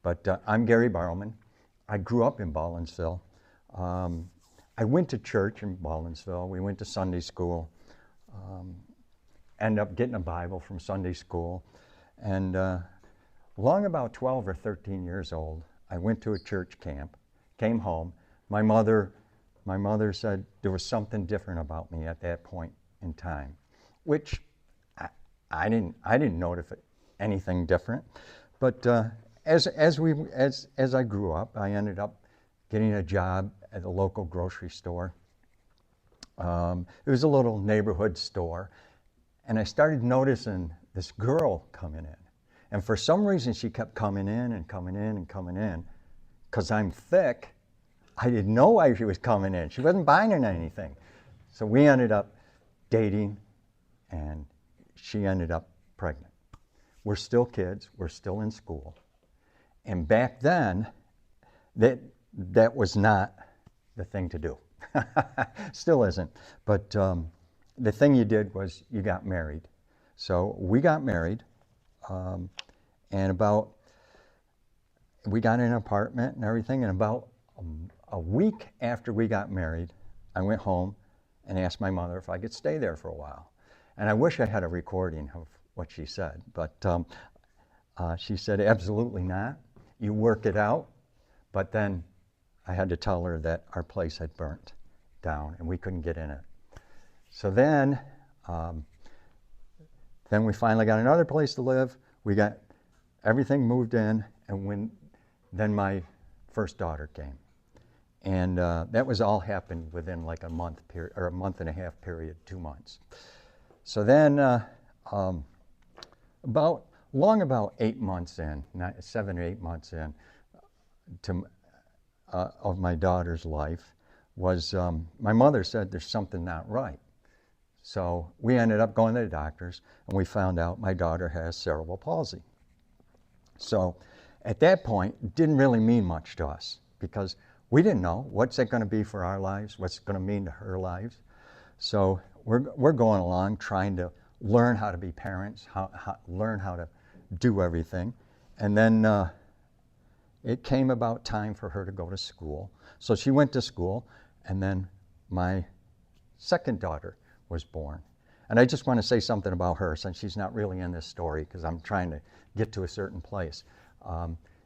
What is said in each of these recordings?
But I'm Gary Borrowman. I grew up in Baldwinsville. I went to church in Baldwinsville. We went to Sunday school. Ended up getting a Bible from Sunday school. And long about 12 or 13 years old, I went to a church camp, came home. My mother said there was something different about me at that point in time, which I didn't notice anything different. But as I grew up, I ended up getting a job at a local grocery store. It was a little neighborhood store, and I started noticing this girl coming in. And for some reason, she kept coming in and coming in and coming in. Because I'm thick, I didn't know why she was coming in. She wasn't buying anything. So we ended up dating, and she ended up pregnant. We're still kids. We're still in school. And back then, that was not the thing to do. Still isn't. But the thing you did was you got married. So we got married. And we got an apartment and everything, and about a week after we got married, I went home and asked my mother if I could stay there for a while. And I wish I had a recording of what she said, but she said, absolutely not. You work it out. But then I had to tell her that our place had burnt down and we couldn't get in it. So then we finally got another place to live. We got everything moved in, and then my first daughter came. And that was all happened within like a month period, or a month and a half period, 2 months. So then about 8 months in, 7 or 8 months in of my daughter's life was my mother said there's something not right. So we ended up going to the doctors, and we found out my daughter has cerebral palsy. So at that point, it didn't really mean much to us because we didn't know what's it going to be for our lives, what's it going to mean to her lives. So we're going along trying to learn how to be parents, learn how to do everything. And then it came about time for her to go to school. So she went to school, and then my second daughter was born. And I just want to say something about her, since she's not really in this story, because I'm trying to get to a certain place.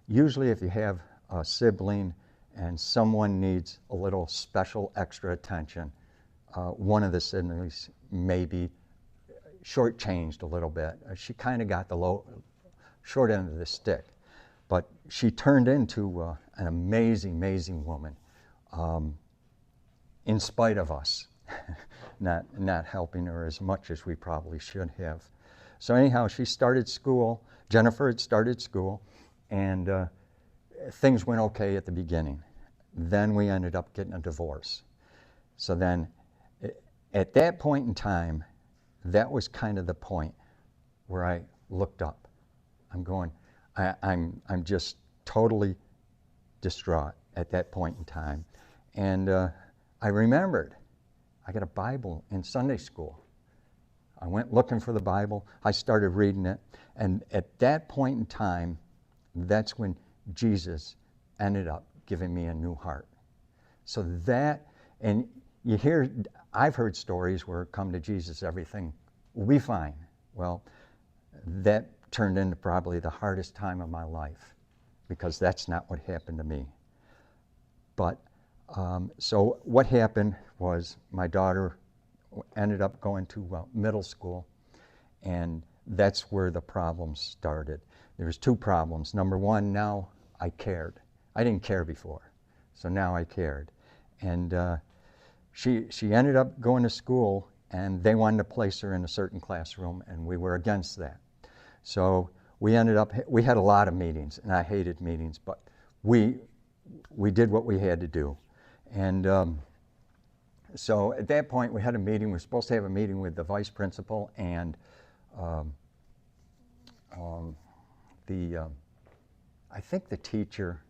Usually if you have a sibling and someone needs a little special extra attention, one of the siblings may be shortchanged a little bit. She kind of got the short end of the stick. But she turned into an amazing, amazing woman, in spite of us not helping her as much as we probably should have. So anyhow, she started school. Jennifer had started school, and things went okay at the beginning. Then we ended up getting a divorce. So then, at that point in time, that was kind of the point where I looked up. I'm just totally distraught at that point in time. And I remembered, I got a Bible in Sunday school. I went looking for the Bible. I started reading it. And at that point in time, that's when Jesus ended up giving me a new heart. So that, and I've heard stories where come to Jesus, everything will be fine. Well, that turned into probably the hardest time of my life, because that's not what happened to me. But so what happened was my daughter ended up going to middle school, and that's where the problems started. There was 2 problems. Number one, now I cared. I didn't care before, so now I cared. And she ended up going to school, and they wanted to place her in a certain classroom, and we were against that. So we had a lot of meetings, and I hated meetings, but we did what we had to do. And so at that point, we had a meeting. We were supposed to have a meeting with the vice principal and I think the teacher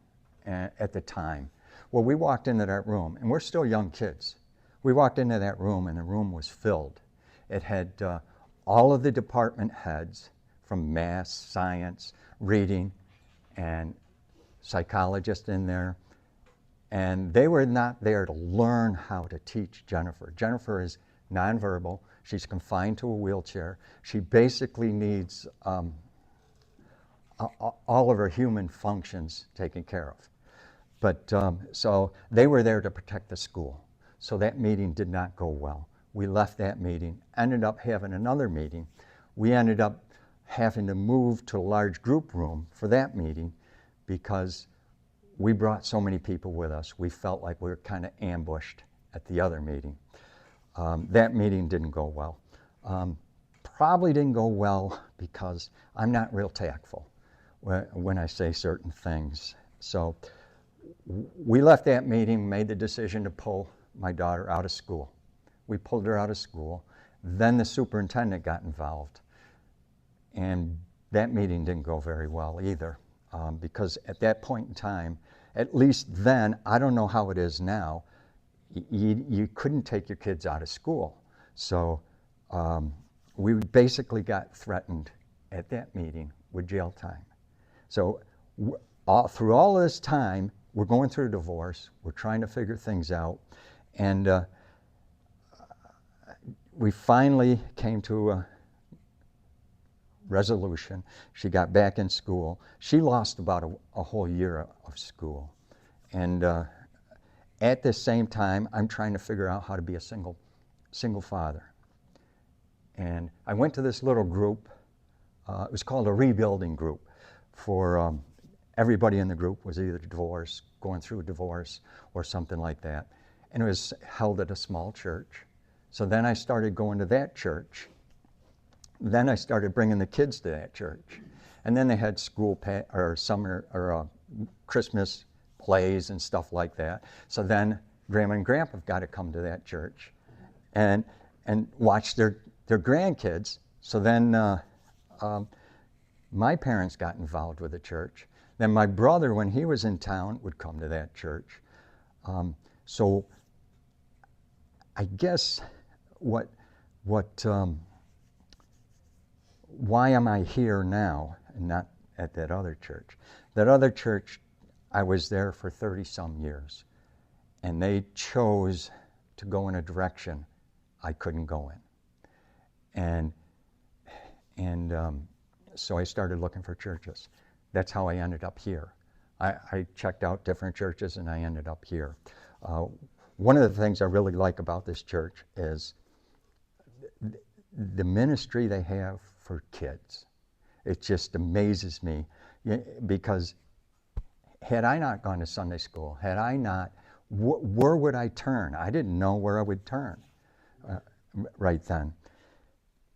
at the time. Well, we walked into that room, and we're still young kids. We walked into that room, and the room was filled. It had all of the department heads from math, science, reading, and psychologist in there, and they were not there to learn how to teach Jennifer. Jennifer is nonverbal. She's confined to a wheelchair. She basically needs all of her human functions taken care of. But so they were there to protect the school. So that meeting did not go well. We left that meeting, ended up having another meeting. We ended up having to move to a large group room for that meeting because we brought so many people with us. We felt like we were kind of ambushed at the other meeting. That meeting didn't go well. Probably didn't go well because I'm not real tactful when I say certain things. So we left that meeting, made the decision to pull my daughter out of school. We pulled her out of school. Then the superintendent got involved. And that meeting didn't go very well either, because at that point in time, at least then, I don't know how it is now, you couldn't take your kids out of school. So we basically got threatened at that meeting with jail time. So through all this time, we're going through a divorce, we're trying to figure things out, and we finally came to a resolution. She got back in school. She lost about a whole year of school. And at the same time, I'm trying to figure out how to be a single father. And I went to this little group. It was called a rebuilding group. For everybody in the group was either divorced, going through a divorce, or something like that. And it was held at a small church. So then I started going to that church. Then I started bringing the kids to that church. And then they had school or summer or Christmas plays and stuff like that. So then Grandma and Grandpa got to come to that church and watch their grandkids. So then my parents got involved with the church. Then my brother, when he was in town, would come to that church. So I guess why am I here now and not at that other church? That other church, I was there for 30-some years, and they chose to go in a direction I couldn't go in. And so I started looking for churches. That's how I ended up here. I checked out different churches, and I ended up here. One of the things I really like about this church is the ministry they have for kids. It just amazes me, because had I not gone to Sunday school, had I not, where would I turn? I didn't know where I would turn right then.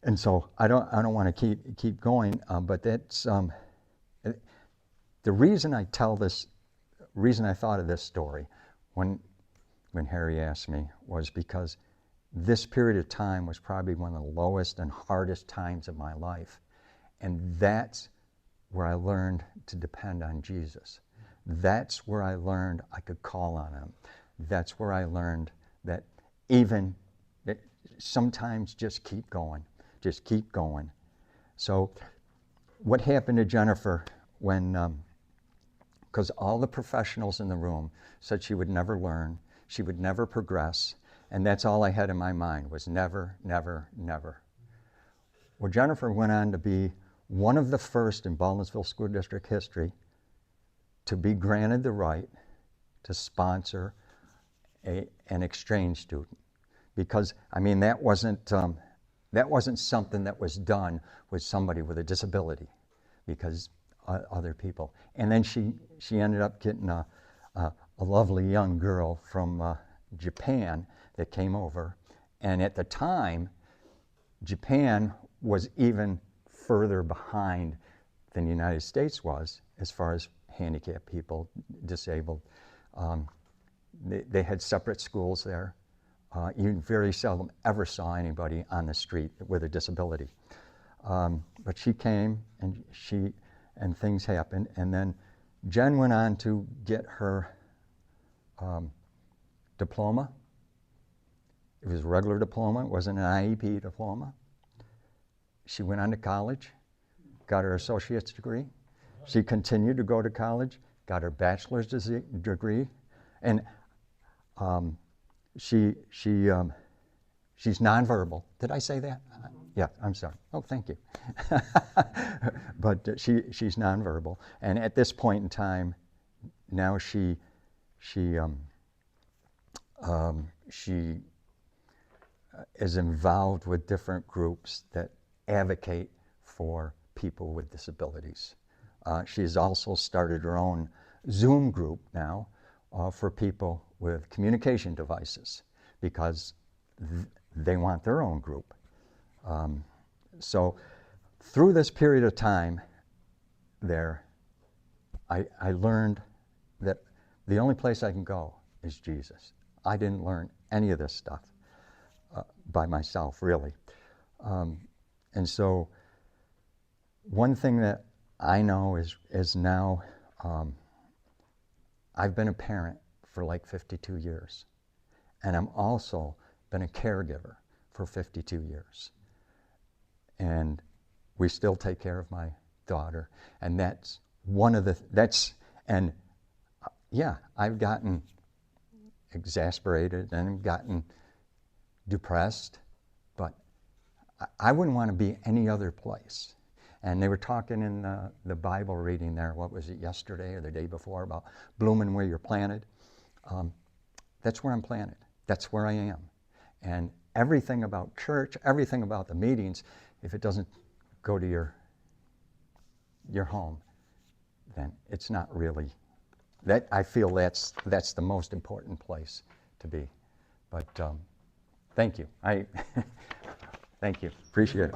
And so I don't want to keep going, but that's the reason I thought of this story when Harry asked me was because this period of time was probably one of the lowest and hardest times of my life. And that's where I learned to depend on Jesus. That's where I learned I could call on him. That's where I learned that sometimes just keep going. Just keep going. So what happened to Jennifer when, because all the professionals in the room said she would never learn, she would never progress, and that's all I had in my mind was never, never, never. Well, Jennifer went on to be one of the first in Baldwinsville School District history to be granted the right to sponsor an exchange student. Because, I mean, that wasn't something that was done with somebody with a disability, because other people. And then she ended up getting a lovely young girl from Japan that came over. And at the time, Japan was even further behind than the United States was as far as handicapped people, disabled. They had separate schools there. You very seldom ever saw anybody on the street with a disability. But she came and things happened. And then Jen went on to get her diploma. It was a regular diploma. It wasn't an IEP diploma. She went on to college, got her associate's degree. She continued to go to college, got her bachelor's degree, and she's nonverbal. Did I say that? Yeah, I'm sorry. Oh, thank you. But she's nonverbal, and at this point in time, now she is involved with different groups that advocate for people with disabilities. She's also started her own Zoom group now for people with communication devices because they want their own group. So through this period of time there, I learned that the only place I can go is Jesus. I didn't learn any of this stuff by myself, really. And so one thing that I know is now, I've been a parent for like 52 years. And I'm also been a caregiver for 52 years. And we still take care of my daughter. And that's one of the, yeah, I've gotten exasperated and gotten depressed, but I wouldn't want to be any other place. And they were talking in the Bible reading there, what was it, yesterday or the day before, about blooming where you're planted. That's where I'm planted. That's where I am. And everything about church, everything about the meetings, if it doesn't go to your home, then it's not really, that I feel that's the most important place to be. But thank you. Thank you. Appreciate it.